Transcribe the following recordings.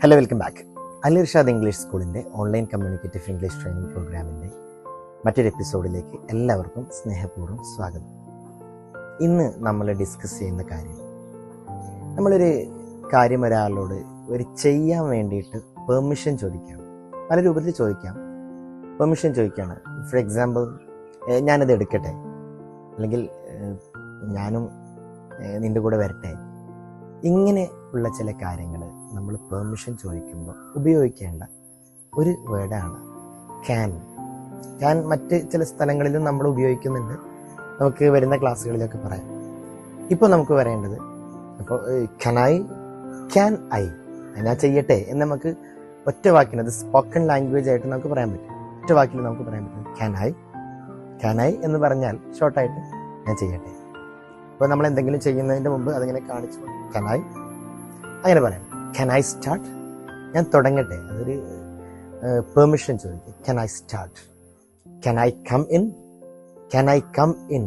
Hello, welcome back. Al Irshad English സ്കൂളിൻ്റെ online communicative English training പ്രോഗ്രാമിൻ്റെ മറ്റൊരു എപ്പിസോഡിലേക്ക് എല്ലാവർക്കും സ്നേഹപൂർവ്വം സ്വാഗതം. ഇന്ന് നമ്മൾ ഡിസ്കസ് ചെയ്യുന്ന കാര്യം, നമ്മളൊരു കാര്യം ഒരാളോട് ചെയ്യാൻ വേണ്ടിയിട്ട് പെർമിഷൻ ചോദിക്കുകയാണ്. പല രൂപത്തിൽ ചോദിക്കാം. പെർമിഷൻ ചോദിക്കുകയാണ്. ഫോർ എക്സാമ്പിൾ, ഞാനത് എടുക്കട്ടെ, അല്ലെങ്കിൽ ഞാനും നിൻ്റെ കൂടെ വരട്ടെ. ഇങ്ങനെ ഉള്ള ചില കാര്യങ്ങൾ നമ്മൾ പെർമിഷൻ ചോദിക്കുമ്പോൾ ഉപയോഗിക്കേണ്ട ഒരു വേർഡാണ് ക്യാൻ. ക്യാൻ മറ്റ് ചില സ്ഥലങ്ങളിലും നമ്മൾ ഉപയോഗിക്കുന്നുണ്ട്. നമുക്ക് വരുന്ന ക്ലാസ്സുകളിലൊക്കെ പറയാം. ഇപ്പോൾ നമുക്ക് പറയേണ്ടത്, അപ്പോൾ ക്യാൻ ഐ, ഞാൻ ചെയ്യട്ടെ എന്ന് നമുക്ക് ഒറ്റ വാക്കിന്, അത് സ്പോക്കൺ ലാംഗ്വേജ് ആയിട്ട് നമുക്ക് പറയാൻ പറ്റും. ഒറ്റ വാക്കിൽ നമുക്ക് പറയാൻ പറ്റും ക്യാൻ ഐ എന്ന് പറഞ്ഞാൽ ഷോർട്ടായിട്ട് ഞാൻ ചെയ്യട്ടെ. ഇപ്പോൾ നമ്മൾ എന്തെങ്കിലും ചെയ്യുന്നതിൻ്റെ മുമ്പ് അതിങ്ങനെ കാണിച്ചു ക്യാൻ ഐ, അങ്ങനെ പറയാം. ക്യാൻ ഐ സ്റ്റാർട്ട്, ഞാൻ തുടങ്ങട്ടെ. അതൊരു പെർമിഷൻ ചോദിക്കും. Can I start. Can I come in. Can I come in.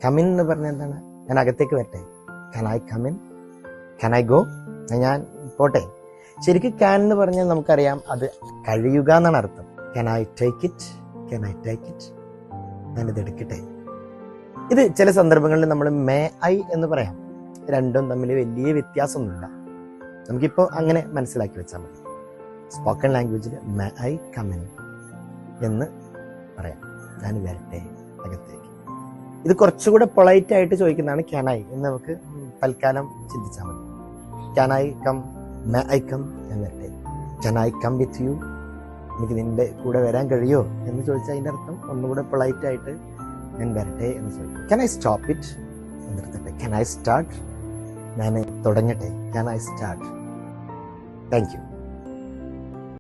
Come in എന്ന് പറഞ്ഞാൽ എന്താണ്? ഞാൻ അകത്തേക്ക് വരട്ടെ. Can I come in. Can I go, ഞാൻ പോട്ടെ. ശരിക്കും ക്യാൻ എന്ന് പറഞ്ഞാൽ നമുക്കറിയാം അത് കഴിയുക എന്നാണ് അർത്ഥം. Can I take it. Can I take it, ഞാനിത് എടുക്കട്ടെ. ഇത് ചില സന്ദർഭങ്ങളിൽ നമ്മൾ മേ ഐ എന്ന് പറയാം. രണ്ടും തമ്മിൽ വലിയ വ്യത്യാസമൊന്നുമില്ല. നമുക്കിപ്പോൾ അങ്ങനെ മനസ്സിലാക്കി വെച്ചാൽ മതി. സ്പോക്കൺ ലാംഗ്വേജിൽ മേ ഐ കം ഇൻ എന്ന് പറയാം. ഞാൻ വരട്ടെ അകത്തേക്ക്. ഇത് കുറച്ചുകൂടെ പൊളൈറ്റ് ആയിട്ട് ചോദിക്കുന്നതാണ് ക്യാൻ ഐ എന്ന് നമുക്ക് തൽക്കാലം ചിന്തിച്ചാൽ മതി. Can I come, may I come, ഞാൻ വരട്ടെ. Can I come with you, എനിക്ക് നിൻ്റെ കൂടെ വരാൻ കഴിയുമോ എന്ന് ചോദിച്ചാൽ അതിൻ്റെ അർത്ഥം ഒന്നുകൂടെ പൊളൈറ്റ് ആയിട്ട് ഞാൻ വരട്ടെ എന്ന് ചോദിക്കും. ക്യാൻ ഐ സ്റ്റോപ്പ് ഇറ്റ്, നിർത്തട്ടെ. ക്യാൻ ഐ സ്റ്റാർട്ട്, ഞാൻ തുടങ്ങട്ടെ. Can I start. Thank you.